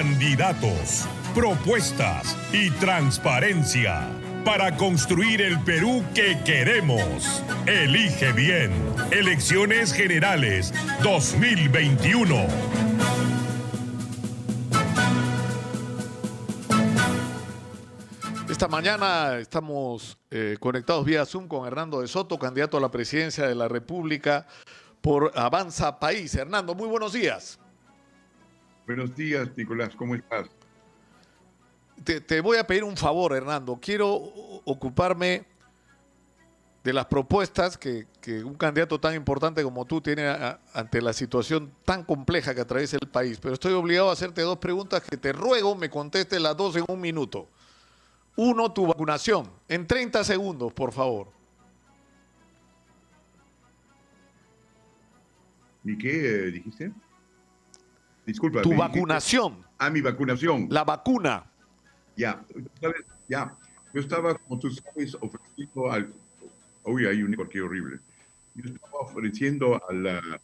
candidatos, propuestas y transparencia para construir el Perú que queremos. Elige bien. Elecciones Generales 2021. Esta mañana estamos conectados vía Zoom con Hernando de Soto, candidato a la presidencia de la República por Avanza País. Hernando, muy buenos días. Buenos días, Nicolás, ¿cómo estás? Te voy a pedir un favor, Hernando. Quiero ocuparme de las propuestas que un candidato tan importante como tú tiene ante la situación tan compleja que atraviesa el país. Pero estoy obligado a hacerte dos preguntas que te ruego me contestes las dos en un minuto. Uno, tu vacunación. En 30 segundos, por favor. ¿Y qué dijiste? Disculpa. Tu vacunación. Mi vacunación. La vacuna. Ya, ¿sabes? Ya. Yo estaba, como tú sabes, ofreciendo al... Uy, hay un eco aquí horrible. Yo estaba ofreciendo a la...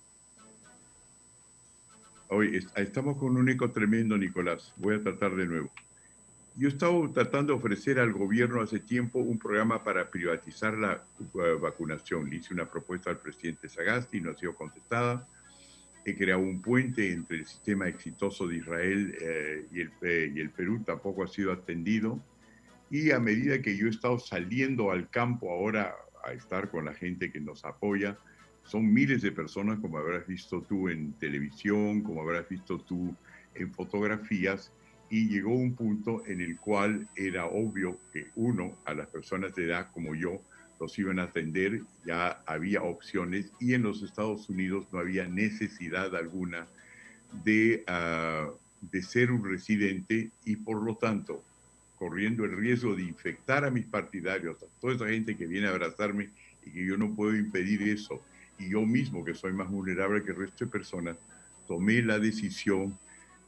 Hoy estamos con un eco tremendo, Nicolás. Voy a tratar de nuevo. Yo estaba tratando de ofrecer al gobierno hace tiempo un programa para privatizar la vacunación. Le hice una propuesta al presidente Sagasti, no ha sido contestada. He creado un puente entre el sistema exitoso de Israel y el Perú, tampoco ha sido atendido. Y a medida que yo he estado saliendo al campo ahora a estar con la gente que nos apoya, son miles de personas, como habrás visto tú en televisión, como habrás visto tú en fotografías, y llegó un punto en el cual era obvio que a las personas de edad como yo, los iban a atender, ya había opciones, y en los Estados Unidos no había necesidad alguna de ser un residente, y por lo tanto, corriendo el riesgo de infectar a mis partidarios, a toda esa gente que viene a abrazarme, y que yo no puedo impedir eso, y yo mismo, que soy más vulnerable que el resto de personas, tomé la decisión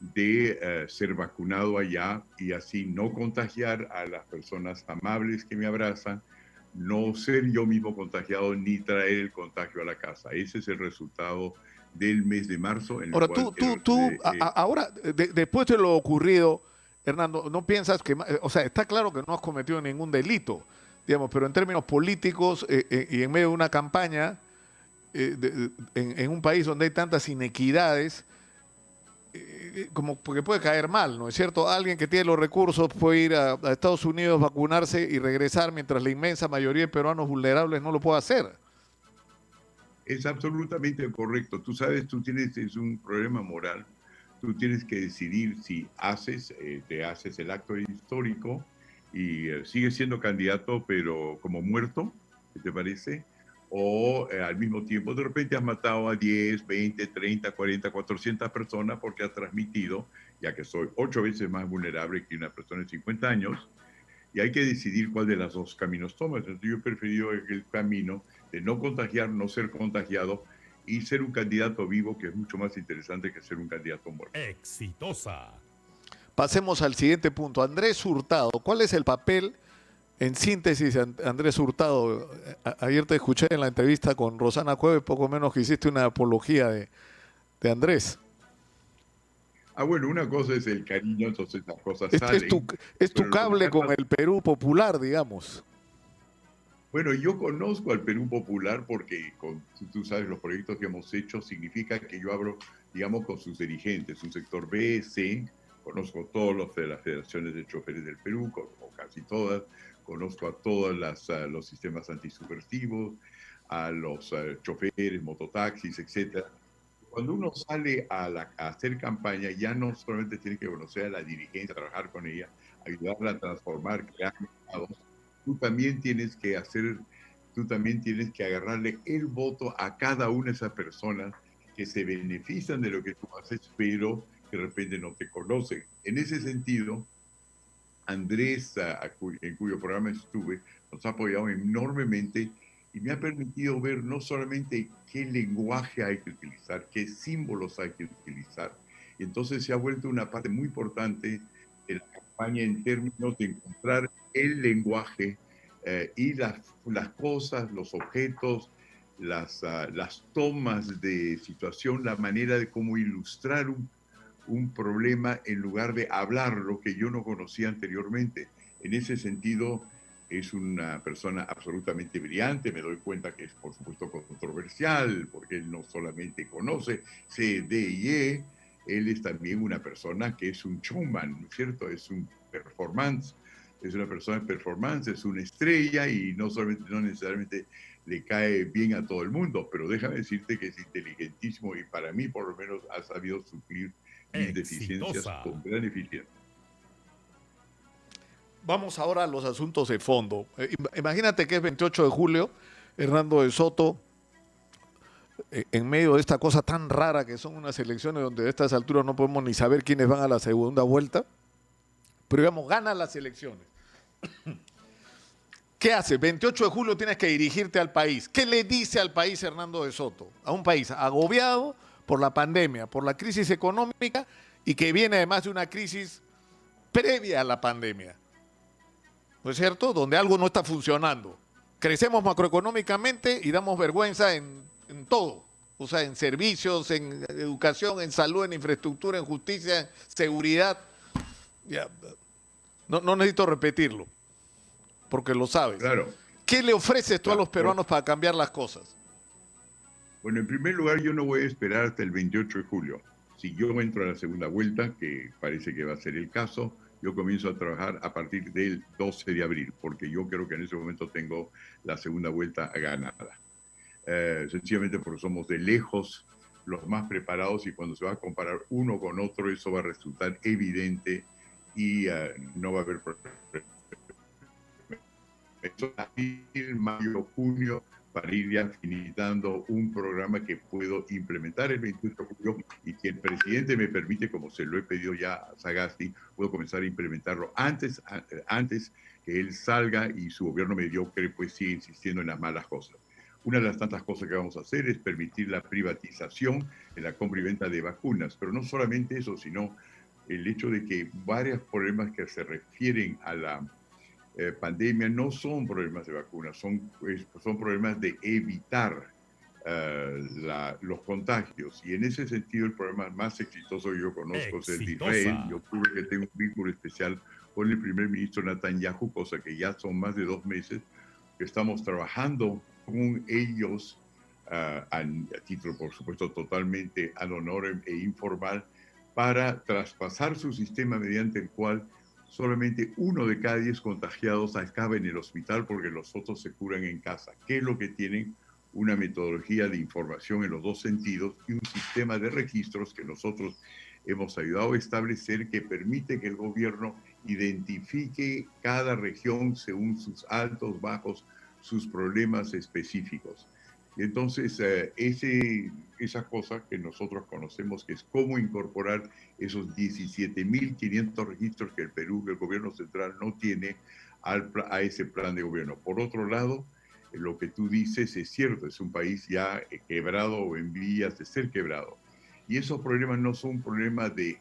de ser vacunado allá y así no contagiar a las personas amables que me abrazan, no ser yo mismo contagiado ni traer el contagio a la casa. Ese es el resultado del mes de marzo. En Ahora, el después de lo ocurrido, Hernando, ¿no piensas que, o sea, está claro que no has cometido ningún delito, digamos, pero en términos políticos y en medio de una campaña, en un país donde hay tantas inequidades, como porque puede caer mal, ¿no es cierto? Alguien que tiene los recursos puede ir a Estados Unidos, vacunarse y regresar, mientras la inmensa mayoría de peruanos vulnerables no lo puede hacer. Es absolutamente correcto. Tú sabes, es un problema moral. Tú tienes que decidir si te haces el acto histórico y sigues siendo candidato, pero como muerto, ¿qué te parece? O al mismo tiempo de repente has matado a 10, 20, 30, 40, 400 personas porque has transmitido, ya que soy 8 veces más vulnerable que una persona de 50 años, y hay que decidir cuál de los dos caminos tomas. Entonces yo he preferido el camino de no contagiar, no ser contagiado y ser un candidato vivo, que es mucho más interesante que ser un candidato muerto. Exitosa. Pasemos al siguiente punto. Andrés Hurtado, ¿cuál es el papel, en síntesis, Andrés Hurtado? Ayer te escuché en la entrevista con Rosana Cuevas, poco menos que hiciste una apología de Andrés. Bueno, una cosa es el cariño, entonces las cosas salen. Es tu cable con el Perú popular, digamos. Bueno, yo conozco al Perú popular porque, tú sabes, los proyectos que hemos hecho significa que yo hablo, digamos, con sus dirigentes, un sector B, C, conozco todos los de las federaciones de choferes del Perú, o casi todas, conozco a todos los sistemas antisubversivos, a los choferes, mototaxis, etc. Cuando uno sale a hacer campaña, ya no solamente tiene que conocer a la dirigencia, trabajar con ella, ayudarla a transformar, crear mercados. Tú también tienes que agarrarle el voto a cada una de esas personas que se benefician de lo que tú haces, pero que de repente no te conocen. En ese sentido, Andrés, en cuyo programa estuve, nos ha apoyado enormemente y me ha permitido ver no solamente qué lenguaje hay que utilizar, qué símbolos hay que utilizar. Y entonces se ha vuelto una parte muy importante de la campaña en términos de encontrar el lenguaje y las cosas, los objetos, las tomas de situación, la manera de cómo ilustrar un problema en lugar de hablar lo que yo no conocía anteriormente. En ese sentido, es una persona absolutamente brillante. Me doy cuenta que es, por supuesto, controversial, porque él no solamente conoce C, D y E, él es también una persona que es un showman, ¿no es cierto? Es un performance, es una persona de performance, es una estrella y no necesariamente le cae bien a todo el mundo, pero déjame decirte que es inteligentísimo y para mí por lo menos ha sabido suplir mis deficiencias Exitosa. con gran eficiencia. Vamos ahora a los asuntos de fondo. Imagínate que es 28 de julio, Hernando de Soto, en medio de esta cosa tan rara que son unas elecciones donde a estas alturas no podemos ni saber quiénes van a la segunda vuelta, pero digamos, gana las elecciones. ¿Qué hace? 28 de julio tienes que dirigirte al país. ¿Qué le dice al país Hernando de Soto? A un país agobiado por la pandemia, por la crisis económica y que viene además de una crisis previa a la pandemia. ¿No es cierto? Donde algo no está funcionando. Crecemos macroeconómicamente y damos vergüenza en todo. O sea, en servicios, en educación, en salud, en infraestructura, en justicia, en seguridad. Ya, no necesito repetirlo, porque lo sabes. Claro. ¿Qué le ofreces tú a Claro. los peruanos para cambiar las cosas? Bueno, en primer lugar, yo no voy a esperar hasta el 28 de julio. Si yo entro a la segunda vuelta, que parece que va a ser el caso, yo comienzo a trabajar a partir del 12 de abril, porque yo creo que en ese momento tengo la segunda vuelta ganada. Sencillamente porque somos de lejos los más preparados y cuando se va a comparar uno con otro, eso va a resultar evidente y no va a haber problema. Eso es abril, mayo, junio, para ir ya finalizando un programa que puedo implementar el 28 de julio y que el presidente me permite, como se lo he pedido ya a Sagasti, puedo comenzar a implementarlo antes que él salga y su gobierno mediocre pues sigue insistiendo en las malas cosas. Una de las tantas cosas que vamos a hacer es permitir la privatización en la compra y venta de vacunas, pero no solamente eso, sino el hecho de que varios problemas que se refieren a la pandemia no son problemas de vacunas, son problemas de evitar los contagios. Y en ese sentido, el programa más exitoso que yo conozco es el de Israel. Yo creo que tengo un vínculo especial con el primer ministro Netanyahu, cosa que ya son más de 2 meses que estamos trabajando con ellos a título, por supuesto, totalmente ad honorem e informal, para traspasar su sistema mediante el cual solamente 1 de cada 10 contagiados acaba en el hospital porque los otros se curan en casa. ¿Qué es lo que tienen? Una metodología de información en los 2 sentidos y un sistema de registros que nosotros hemos ayudado a establecer que permite que el gobierno identifique cada región según sus altos, bajos, sus problemas específicos. Entonces, esa cosa que nosotros conocemos, que es cómo incorporar esos 17.500 registros que el gobierno central no tiene a ese plan de gobierno. Por otro lado, lo que tú dices es cierto, es un país ya quebrado o en vías de ser quebrado. Y esos problemas no son un problema de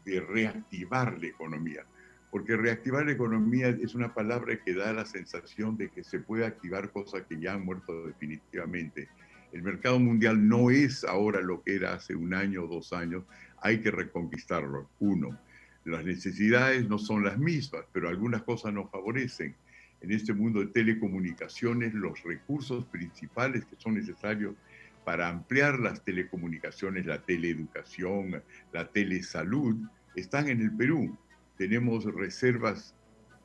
reactivar la economía, porque reactivar la economía es una palabra que da la sensación de que se puede activar cosas que ya han muerto definitivamente. El mercado mundial no es ahora lo que era hace 1 año o 2 años, hay que reconquistarlo. 1, las necesidades no son las mismas, pero algunas cosas nos favorecen. En este mundo de telecomunicaciones, los recursos principales que son necesarios para ampliar las telecomunicaciones, la teleeducación, la telesalud, están en el Perú. Tenemos reservas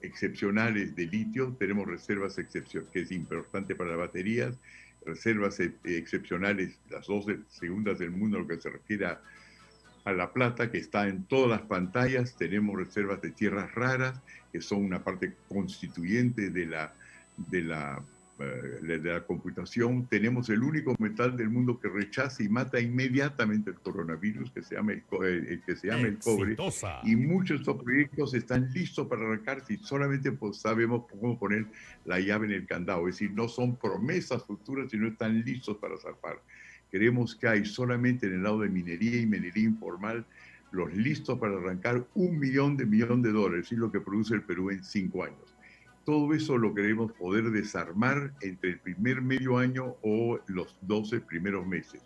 excepcionales de litio, tenemos reservas que es importante para las baterías, reservas excepcionales, las 2 segundas del mundo, lo que se refiere a la plata, que está en todas las pantallas. Tenemos reservas de tierras raras, que son una parte constituyente de la computación. Tenemos el único metal del mundo que rechaza y mata inmediatamente el coronavirus, que se llama el cobre. Y muchos de estos proyectos están listos para arrancar si solamente sabemos cómo poner la llave en el candado. Es decir, no son promesas futuras, sino están listos para zarpar. Creemos que hay solamente en el lado de minería y minería informal los listos para arrancar $1 millón de dólares, es lo que produce el Perú en 5 años. Todo eso lo queremos poder desarmar entre el primer medio año o los 12 primeros meses.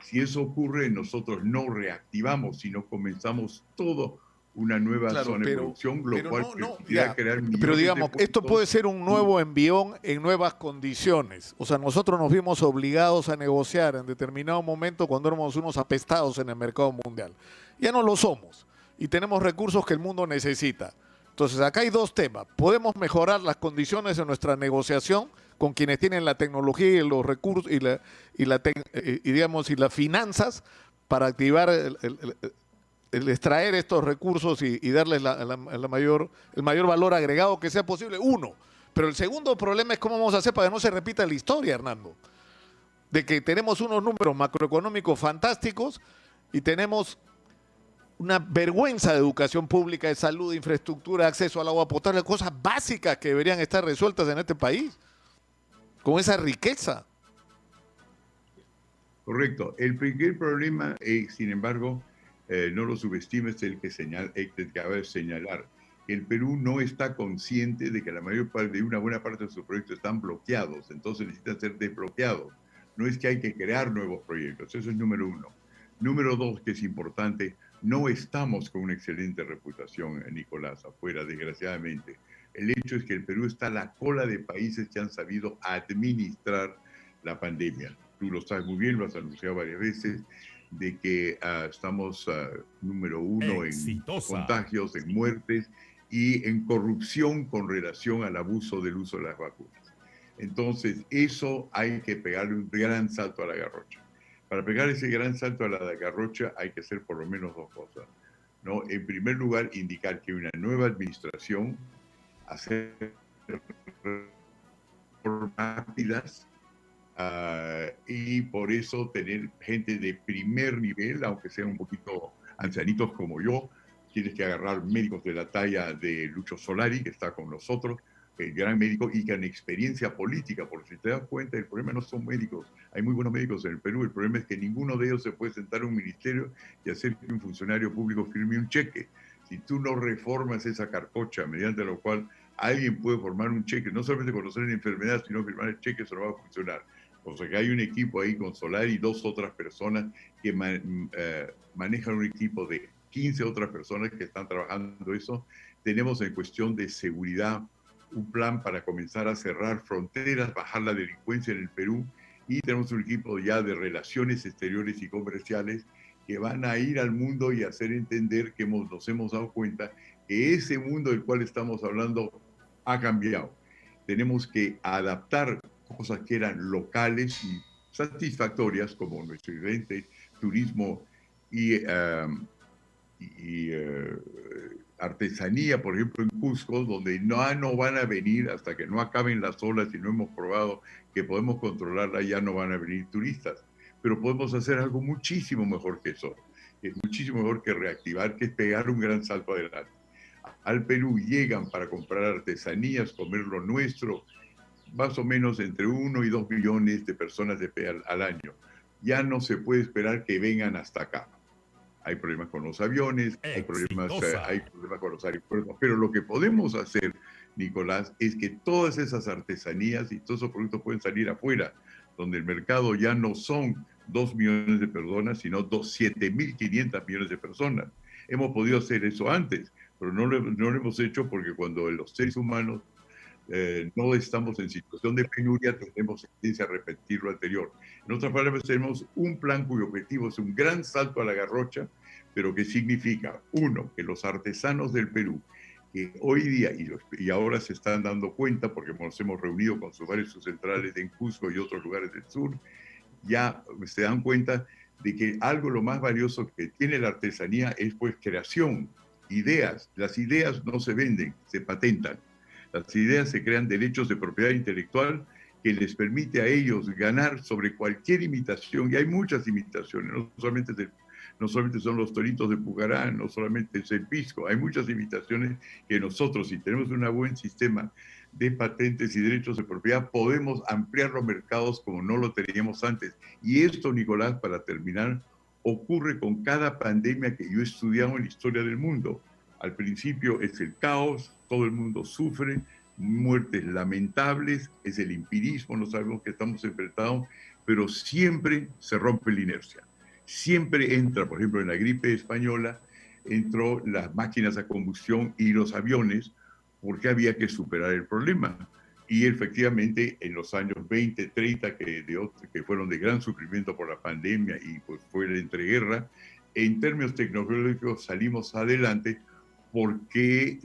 Si eso ocurre, nosotros no reactivamos, sino comenzamos todo una nueva Claro, zona de producción, lo pero cual no, permitirá ya. crear Pero millones de digamos, esto puestos. puede ser un nuevo envión en nuevas condiciones. O sea, nosotros nos vimos obligados a negociar en determinado momento cuando éramos unos apestados en el mercado mundial. Ya no lo somos y tenemos recursos que el mundo necesita. Entonces, acá hay dos temas. Podemos mejorar las condiciones de nuestra negociación con quienes tienen la tecnología y los recursos y las finanzas para activar el extraer estos recursos y darles el mayor valor agregado que sea posible, uno. Pero el segundo problema es cómo vamos a hacer para que no se repita la historia, Hernando. De que tenemos unos números macroeconómicos fantásticos y tenemos una vergüenza de educación pública, de salud, de infraestructura, acceso al agua potable, cosas básicas que deberían estar resueltas en este país, con esa riqueza. Correcto. El primer problema, sin embargo, no lo subestimes, el que acaba de señalar. El Perú no está consciente de que la mayor parte de una buena parte de sus proyectos están bloqueados, entonces necesitan ser desbloqueados. No es que hay que crear nuevos proyectos, eso es número uno. Número dos, que es importante, no estamos con una excelente reputación, Nicolás, afuera, desgraciadamente. El hecho es que el Perú está a la cola de países que han sabido administrar la pandemia. Tú lo sabes muy bien, lo has anunciado varias veces, de que estamos número uno Exitosa. en contagios, en muertes y en corrupción con relación al abuso del uso de las vacunas. Entonces, eso hay que pegarle un gran salto a la garrocha. Para pegar ese gran salto a la garrocha hay que hacer por lo menos dos cosas, ¿no? En primer lugar, indicar que una nueva administración, hacer rápidas, y por eso tener gente de primer nivel, aunque sean un poquito ancianitos como yo. Tienes que agarrar médicos de la talla de Lucho Solari, que está con nosotros, el gran médico, y con experiencia política, porque si te das cuenta, el problema no son médicos. Hay muy buenos médicos en el Perú, el problema es que ninguno de ellos se puede sentar en un ministerio y hacer que un funcionario público firme un cheque. Si tú no reformas esa carcocha, mediante lo cual alguien puede formar un cheque, no solamente conocer la enfermedad, sino firmar el cheque, eso no va a funcionar. O sea que hay un equipo ahí con Solari y dos otras personas que manejan un equipo de 15 otras personas que están trabajando eso. Tenemos en cuestión de seguridad un plan para comenzar a cerrar fronteras, bajar la delincuencia en el Perú, y tenemos un equipo ya de relaciones exteriores y comerciales que van a ir al mundo y hacer entender que nos hemos dado cuenta que ese mundo del cual estamos hablando ha cambiado. Tenemos que adaptar cosas que eran locales y satisfactorias, como nuestro evento, turismo y artesanía, por ejemplo, en Cusco, donde no van a venir hasta que no acaben las olas y no hemos probado que podemos controlarla, ya no van a venir turistas. Pero podemos hacer algo muchísimo mejor que eso, que es muchísimo mejor que reactivar, que es pegar un gran salto adelante. Al Perú llegan para comprar artesanías, comer lo nuestro, más o menos entre 1 y 2 millones de personas al año. Ya no se puede esperar que vengan hasta acá. Hay problemas con los aviones, hay problemas con los aeropuertos, pero lo que podemos hacer, Nicolás, es que todas esas artesanías y todos esos productos pueden salir afuera, donde el mercado ya no son 2 millones de personas, sino 7.500 millones de personas. Hemos podido hacer eso antes, pero no lo hemos hecho porque cuando los seres humanos no estamos en situación de penuria, tenemos tendencia a repetir lo anterior. En otras palabras, tenemos un plan cuyo objetivo es un gran salto a la garrocha, pero que significa, uno, que los artesanos del Perú, que hoy día, y ahora se están dando cuenta, porque nos hemos reunido con sus varios subcentrales en Cusco y otros lugares del sur, ya se dan cuenta de que algo lo más valioso que tiene la artesanía es pues creación, ideas. Las ideas no se venden, se patentan. Las ideas se crean derechos de propiedad intelectual que les permite a ellos ganar sobre cualquier imitación, y hay muchas imitaciones, no solamente son los toritos de Pucará, no solamente es el pisco, hay muchas imitaciones que nosotros, si tenemos un buen sistema de patentes y derechos de propiedad, podemos ampliar los mercados como no lo teníamos antes. Y esto, Nicolás, para terminar, ocurre con cada pandemia que yo he estudiado en la historia del mundo. Al principio es el caos, todo el mundo sufre, muertes lamentables, es el empirismo, no sabemos qué estamos enfrentados, pero siempre se rompe la inercia. Siempre entra, por ejemplo, en la gripe española, entró las máquinas a combustión y los aviones porque había que superar el problema. Y efectivamente en los años 20, 30, que fueron de gran sufrimiento por la pandemia y pues fue la entreguerra, en términos tecnológicos salimos adelante porque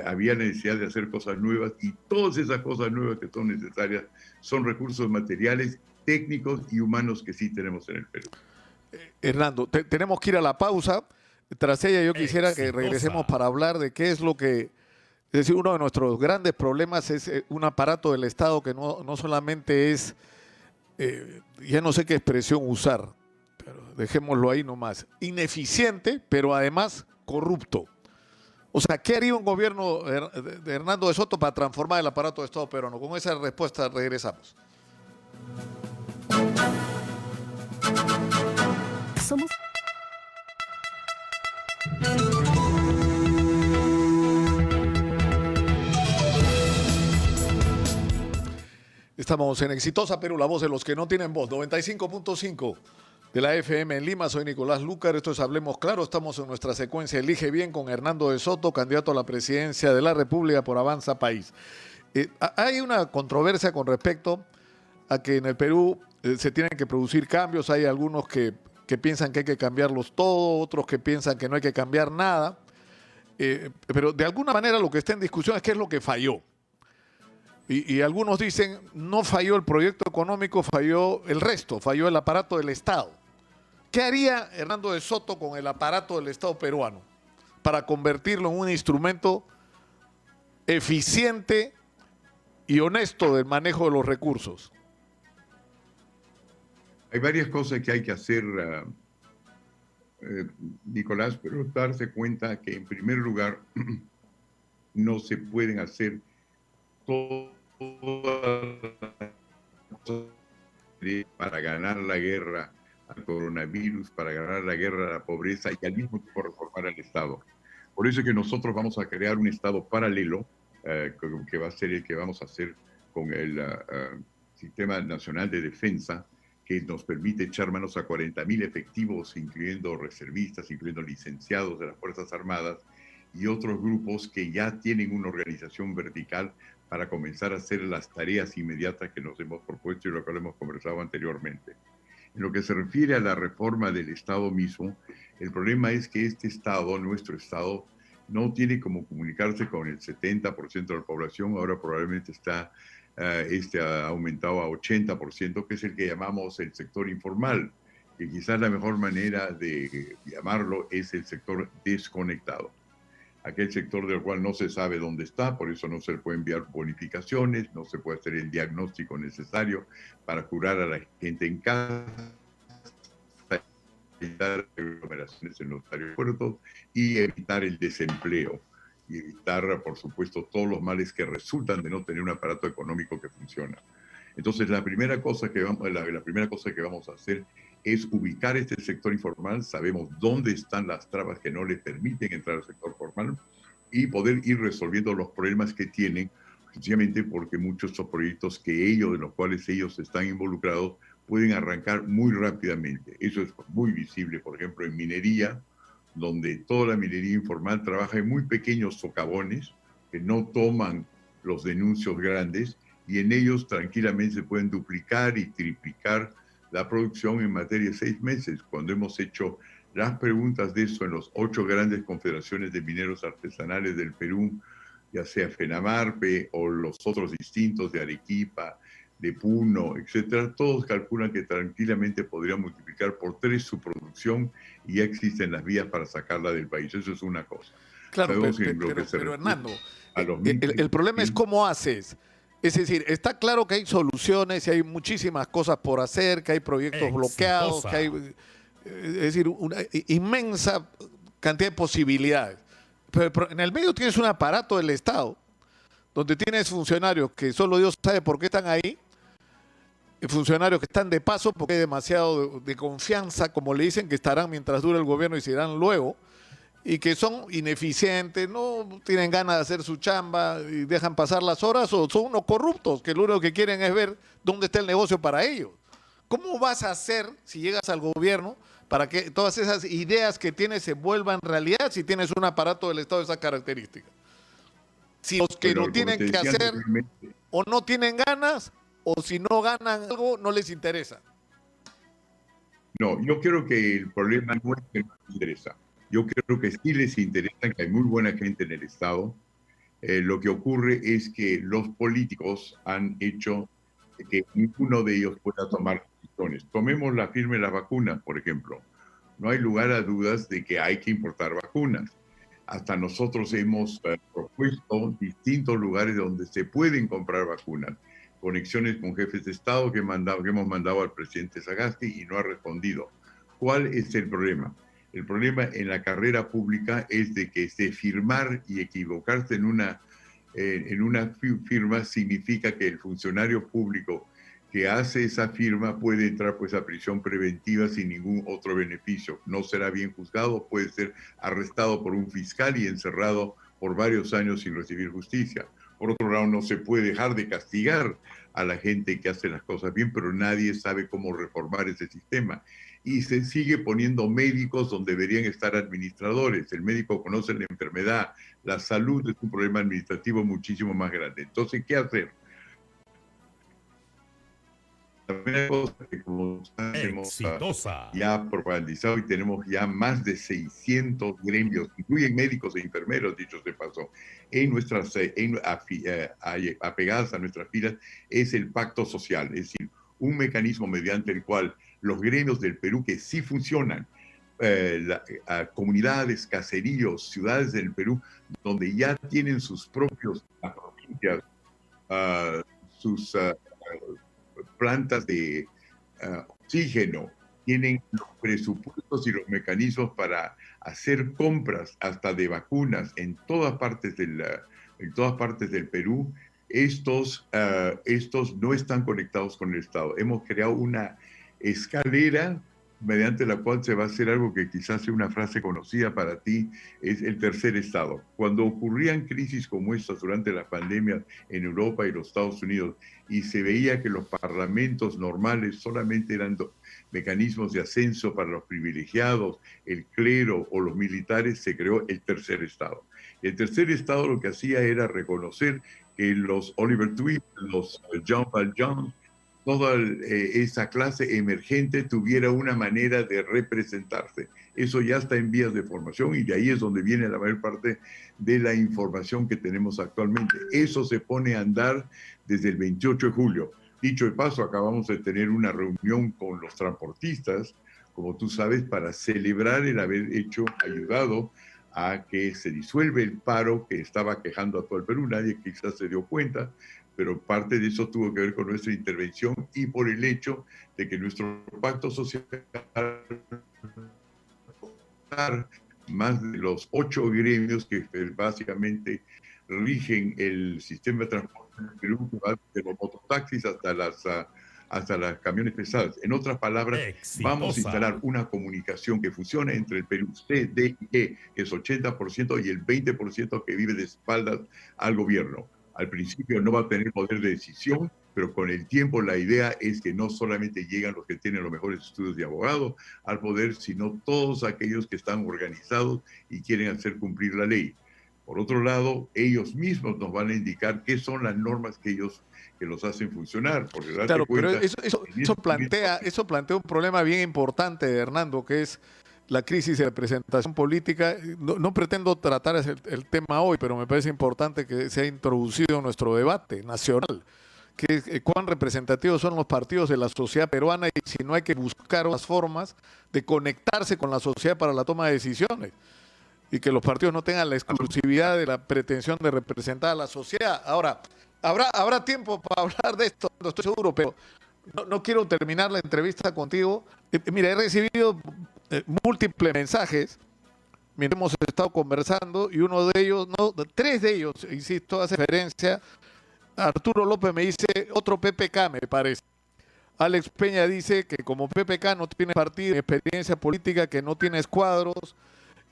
había necesidad de hacer cosas nuevas y todas esas cosas nuevas que son necesarias son recursos materiales, técnicos y humanos que sí tenemos en el Perú. Hernando, tenemos que ir a la pausa. Tras ella yo quisiera que regresemos para hablar de qué es lo que... Es decir, uno de nuestros grandes problemas es un aparato del Estado que no solamente es, ya no sé qué expresión usar, pero dejémoslo ahí nomás, ineficiente, pero además corrupto. O sea, ¿qué haría un gobierno de Hernando de Soto para transformar el aparato del Estado peruano? Con esa respuesta regresamos. Somos... Estamos en Exitosa Perú, la voz de los que no tienen voz, 95.5 de la FM en Lima. Soy Nicolás Lúcar, esto es Hablemos Claro. Estamos en nuestra secuencia Elige Bien con Hernando de Soto, candidato a la presidencia de la República por Avanza País. Hay una controversia con respecto a que en el Perú se tienen que producir cambios. Hay algunos que piensan que hay que cambiarlos todo, otros que piensan que no hay que cambiar nada. Pero de alguna manera lo que está en discusión es qué es lo que falló. Y algunos dicen, no falló el proyecto económico, falló el resto, falló el aparato del Estado. ¿Qué haría Hernando de Soto con el aparato del Estado peruano para convertirlo en un instrumento eficiente y honesto del manejo de los recursos? Hay varias cosas que hay que hacer, Nicolás, pero darse cuenta que en primer lugar no se pueden hacer todas para ganar la guerra al coronavirus, para ganar la guerra a la pobreza y al mismo tiempo reformar al Estado. Por eso es que nosotros vamos a crear un Estado paralelo que va a ser el que vamos a hacer con el Sistema Nacional de Defensa, que nos permite echar manos a 40.000 efectivos, incluyendo reservistas, incluyendo licenciados de las Fuerzas Armadas y otros grupos que ya tienen una organización vertical para comenzar a hacer las tareas inmediatas que nos hemos propuesto y lo que hemos conversado anteriormente. En lo que se refiere a la reforma del Estado mismo, el problema es que este Estado, nuestro Estado, no tiene como comunicarse con el 70% de la población, ahora probablemente ha aumentado a 80%, que es el que llamamos el sector informal, que quizás la mejor manera de llamarlo es el sector desconectado. Aquel sector del cual no se sabe dónde está, por eso no se le puede enviar bonificaciones, no se puede hacer el diagnóstico necesario para curar a la gente en casa, evitar aglomeraciones en los aeropuertos y evitar el desempleo y evitar, por supuesto, todos los males que resultan de no tener un aparato económico que funciona. Entonces, la primera cosa que vamos a hacer es ubicar este sector informal, sabemos dónde están las trabas que no le permiten entrar al sector formal y poder ir resolviendo los problemas que tienen, sencillamente porque muchos de estos proyectos de los cuales ellos están involucrados pueden arrancar muy rápidamente. Eso es muy visible, por ejemplo, en minería, donde toda la minería informal trabaja en muy pequeños socavones que no toman los denuncios grandes y en ellos tranquilamente se pueden duplicar y triplicar la producción en materia de 6 meses. Cuando hemos hecho las preguntas de eso en los 8 grandes confederaciones de mineros artesanales del Perú, ya sea FENAMARPE o los otros distintos de Arequipa, de Puno, etcétera, todos calculan que tranquilamente podrían multiplicar por 3 su producción y ya existen las vías para sacarla del país. Eso es una cosa. Claro, pero Hernando, el problema es cómo haces. Es decir, está claro que hay soluciones y hay muchísimas cosas por hacer, que hay proyectos bloqueados, que hay, es decir, una inmensa cantidad de posibilidades. Pero en el medio tienes un aparato del Estado, donde tienes funcionarios que solo Dios sabe por qué están ahí, funcionarios que están de paso porque hay demasiado de confianza, como le dicen, que estarán mientras dure el gobierno y se irán luego, y que son ineficientes, no tienen ganas de hacer su chamba y dejan pasar las horas, o son unos corruptos que lo único que quieren es ver dónde está el negocio para ellos. ¿Cómo vas a hacer, si llegas al gobierno, para que todas esas ideas que tienes se vuelvan realidad si tienes un aparato del Estado de esas características. Si los que Pero, lo como tienen te que decía hacer anteriormente, o no tienen ganas, o si no ganan algo, no les interesa. no, yo creo que el problema no es que no les interesa. Yo creo que sí les interesa, que hay muy buena gente en el Estado. Lo que ocurre es que los políticos han hecho que ninguno de ellos pueda tomar decisiones. Tomemos la firme de las vacunas, por ejemplo. No hay lugar a dudas de que hay que importar vacunas. Hasta nosotros hemos propuesto distintos lugares donde se pueden comprar vacunas. Conexiones con jefes de Estado que hemos mandado al presidente Sagasti y no ha respondido. ¿Cuál es el problema? El problema en la carrera pública es de que firmar y equivocarse en una firma significa que el funcionario público que hace esa firma puede entrar pues a prisión preventiva sin ningún otro beneficio. No será bien juzgado, puede ser arrestado por un fiscal y encerrado por varios años sin recibir justicia. Por otro lado, no se puede dejar de castigar a la gente que hace las cosas bien, pero nadie sabe cómo reformar ese sistema. Y se sigue poniendo médicos donde deberían estar administradores. El médico conoce la enfermedad, la salud es un problema administrativo muchísimo más grande. Entonces, ¿qué hacer? La primera cosa que como hemos ya propagandizado y tenemos ya más de 600 gremios, incluyen médicos e enfermeros, dicho se pasó, en nuestras, apegadas a nuestras filas, es el pacto social, es decir, un mecanismo mediante el cual los gremios del Perú que sí funcionan, comunidades, caseríos, ciudades del Perú, donde ya tienen sus propios provincias, sus plantas de oxígeno, tienen los presupuestos y los mecanismos para hacer compras hasta de vacunas en todas partes del Perú. Estos no están conectados con el Estado. Hemos creado una escalera mediante la cual se va a hacer algo que quizás sea una frase conocida para ti, es el tercer estado. Cuando ocurrían crisis como estas durante la pandemia en Europa y los Estados Unidos, y se veía que los parlamentos normales solamente eran mecanismos de ascenso para los privilegiados, el clero o los militares, se creó el tercer estado. El tercer estado lo que hacía era reconocer que los Oliver Twist, los Jean Valjean, toda esa clase emergente tuviera una manera de representarse. Eso ya está en vías de formación y de ahí es donde viene la mayor parte de la información que tenemos actualmente. Eso se pone a andar desde el 28 de julio. Dicho de paso, acabamos de tener una reunión con los transportistas, como tú sabes, para celebrar el haber ayudado a que se disuelve el paro que estaba quejando a todo el Perú. Nadie quizás se dio cuenta, pero parte de eso tuvo que ver con nuestra intervención y por el hecho de que nuestro pacto social, más de los 8 gremios que básicamente rigen el sistema de transporte en el Perú, que va desde los mototaxis hasta las camiones pesadas. En otras palabras, vamos a instalar una comunicación que funcione entre el Perú C, D y E, que es 80%, y el 20% que vive de espaldas al gobierno. Al principio no va a tener poder de decisión, pero con el tiempo la idea es que no solamente llegan los que tienen los mejores estudios de abogado al poder, sino todos aquellos que están organizados y quieren hacer cumplir la ley. Por otro lado, ellos mismos nos van a indicar qué son las normas que los hacen funcionar. Porque claro, cuenta, pero eso plantea un problema bien importante, Hernando, que es la crisis de representación política. No pretendo tratar el tema hoy, pero me parece importante que sea introducido en nuestro debate nacional, que es cuán representativos son los partidos de la sociedad peruana y si no hay que buscar otras formas de conectarse con la sociedad para la toma de decisiones y que los partidos no tengan la exclusividad de la pretensión de representar a la sociedad. Ahora, habrá tiempo para hablar de esto, no estoy seguro, pero no quiero terminar la entrevista contigo. Mira, he recibido múltiples mensajes mientras hemos estado conversando y uno de ellos, tres de ellos, insisto, hace referencia. Arturo López me dice, otro PPK me parece. Alex Peña dice que como PPK no tiene partido, experiencia política, que no tiene escuadros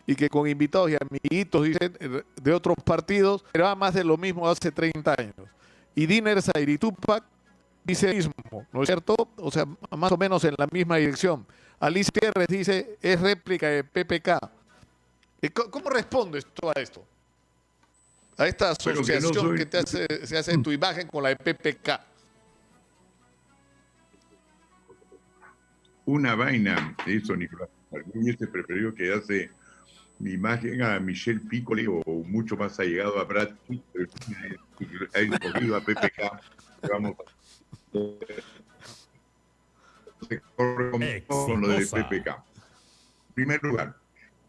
y que con invitados y amiguitos, dicen, de otros partidos, era más de lo mismo hace 30 años. Y Diner Zairi Tupac dice lo mismo, ¿no es cierto? O sea, más o menos en la misma dirección. Alicia Gutiérrez dice, es réplica de PPK. ¿Cómo respondes tú a esto? A esta Pero que no asociación soy... que se hace en tu imagen con la de PPK. Una vaina de eso, Nicolás. Yo hubiese preferido que hace mi imagen a Michelle Piccoli o mucho más allegado a Brad Pitt, pero ha escogido a PPK. Vamos a con lo de PPK. En primer lugar,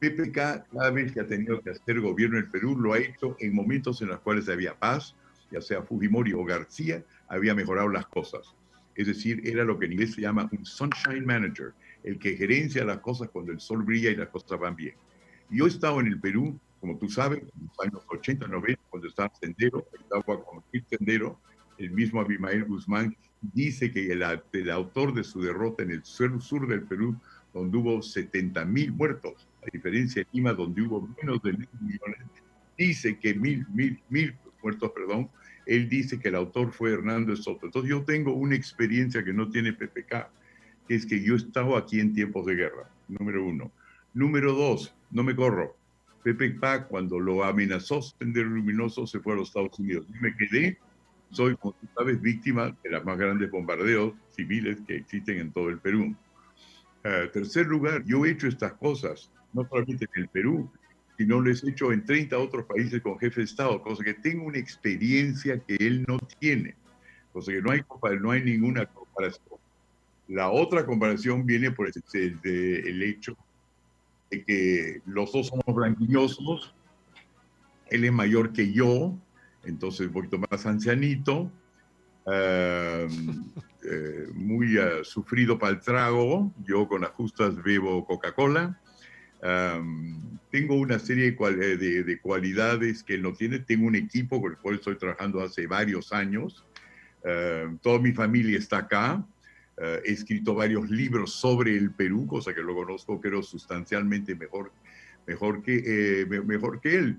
PPK cada vez que ha tenido que hacer gobierno en Perú lo ha hecho en momentos en los cuales había paz, ya sea Fujimori o García, había mejorado las cosas. Es decir, era lo que en inglés se llama un sunshine manager, el que gerencia las cosas cuando el sol brilla y las cosas van bien. Yo he estado en el Perú, como tú sabes, en los años 80, 90, cuando estaba Sendero, estaba con Sendero, el mismo Abimael Guzmán dice que el autor de su derrota en el sur del Perú, donde hubo 70.000 muertos, a diferencia de Lima, donde hubo menos de 1.000 millones, dice que mil muertos, perdón, él dice que el autor fue Hernando Soto. Entonces yo tengo una experiencia que no tiene PPK, que es que yo he estado aquí en tiempos de guerra, número uno. Número dos, no me corro. PPK, cuando lo amenazó Sendero Luminoso, se fue a los Estados Unidos. Yo me quedé, soy, como tú sabes, víctima de los más grandes bombardeos civiles que existen en todo el Perú. Tercer lugar, yo he hecho estas cosas, no solamente en el Perú, sino lo he hecho en 30 otros países con jefe de Estado, cosa que tengo una experiencia que él no tiene, cosa que no hay ninguna comparación. La otra comparación viene por el hecho de que los dos somos blanquillosos, él es mayor que yo, entonces un poquito más ancianito, muy sufrido para el trago, yo con las justas bebo Coca-Cola. Tengo una serie de cualidades que él no tiene. Tengo un equipo con el cual estoy trabajando hace varios años. Toda mi familia está acá. He escrito varios libros sobre el Perú, cosa que lo conozco, creo, sustancialmente mejor que él.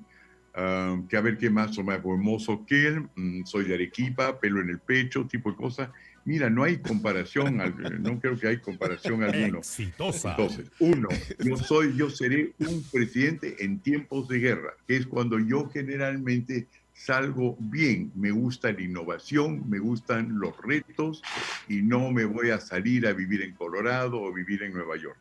Que a ver qué más, soy más hermoso que él, soy de Arequipa, pelo en el pecho, tipo de cosas. Mira, no hay comparación, no creo que hay comparación alguna. Exitosa. Entonces, uno, yo seré un presidente en tiempos de guerra, que es cuando yo generalmente salgo bien. Me gusta la innovación, me gustan los retos y no me voy a salir a vivir en Colorado o vivir en Nueva York.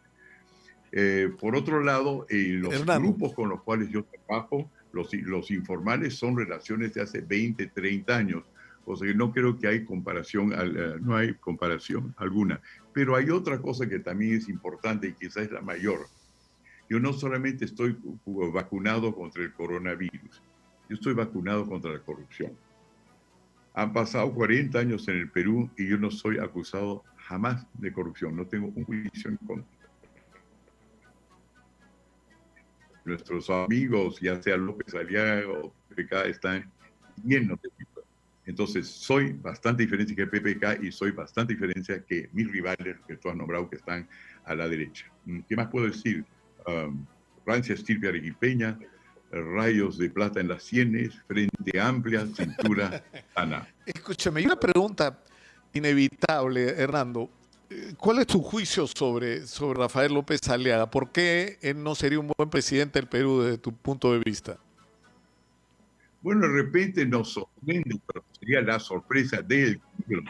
Por otro lado, los Hernando. grupos con los cuales yo trabajo, los informales, son relaciones de hace 20, 30 años. O sea que no creo que hay comparación, no hay comparación alguna. Pero hay otra cosa que también es importante y quizás es la mayor. Yo no solamente estoy vacunado contra el coronavirus, yo estoy vacunado contra la corrupción. Han pasado 40 años en el Perú y yo no soy acusado jamás de corrupción. No tengo un juicio en contra. Nuestros amigos, ya sea López Aliaga o PPK, están llenos de people. Entonces, soy bastante diferente que PPK y soy bastante diferente que mis rivales, que tú has nombrado, que están a la derecha. ¿Qué más puedo decir? Rancia estirpe arequipeña, rayos de plata en las sienes, frente amplia, cintura sana. Escúchame, hay una pregunta inevitable, Hernando. ¿Cuál es tu juicio sobre Rafael López Aliaga? ¿Por qué él no sería un buen presidente del Perú desde tu punto de vista? Bueno, de repente nos sorprende, pero sería la sorpresa del siglo.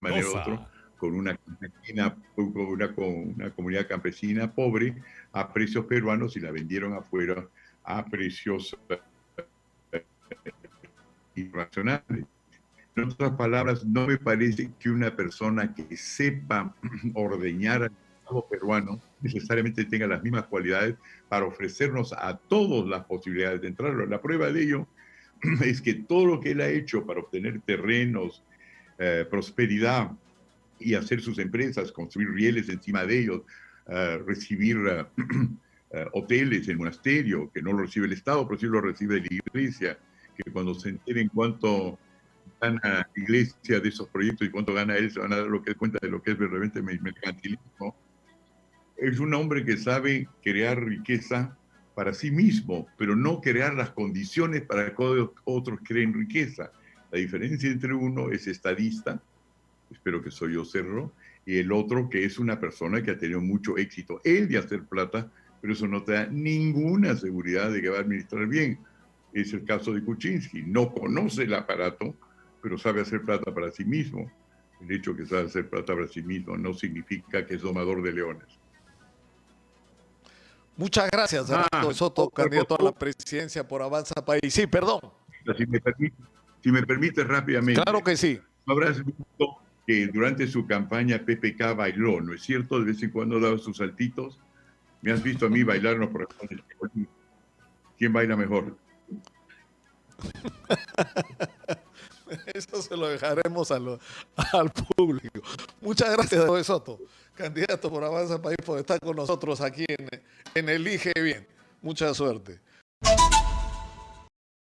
Manera u otro, con una comunidad campesina pobre a precios peruanos y la vendieron afuera a precios irracionales. En otras palabras, no me parece que una persona que sepa ordeñar al Estado peruano necesariamente tenga las mismas cualidades para ofrecernos a todos las posibilidades de entrar. La prueba de ello es que todo lo que él ha hecho para obtener terrenos prosperidad y hacer sus empresas, construir rieles encima de ellos, recibir hoteles, el monasterio, que no lo recibe el Estado, pero sí lo recibe la Iglesia, que cuando se enteren cuánto gana la Iglesia de esos proyectos y cuánto gana él, se van a dar lo que es cuenta de lo que es verdaderamente mercantilismo. Es un hombre que sabe crear riqueza para sí mismo, pero no crear las condiciones para que otros creen riqueza. La diferencia entre uno es estadista, espero que soy yo Cerro, y el otro que es una persona que ha tenido mucho éxito, él de hacer plata, pero eso no te da ninguna seguridad de que va a administrar bien. Es el caso de Kuczynski, no conoce el aparato, pero sabe hacer plata para sí mismo. El hecho de que sabe hacer plata para sí mismo no significa que es domador de leones. Muchas gracias, Hernando Soto, candidato a la presidencia por Avanza País. Sí, perdón. Si me permite rápidamente. Claro que sí. Habrás visto que durante su campaña PPK bailó, ¿no es cierto? De vez en cuando daba sus saltitos. Me has visto a mí bailar en los programas de Chacolín. ¿Quién baila mejor? Eso se lo dejaremos al público. Muchas gracias, Hernando Soto, candidato por Avanza País, por estar con nosotros aquí en Elige Bien. Mucha suerte.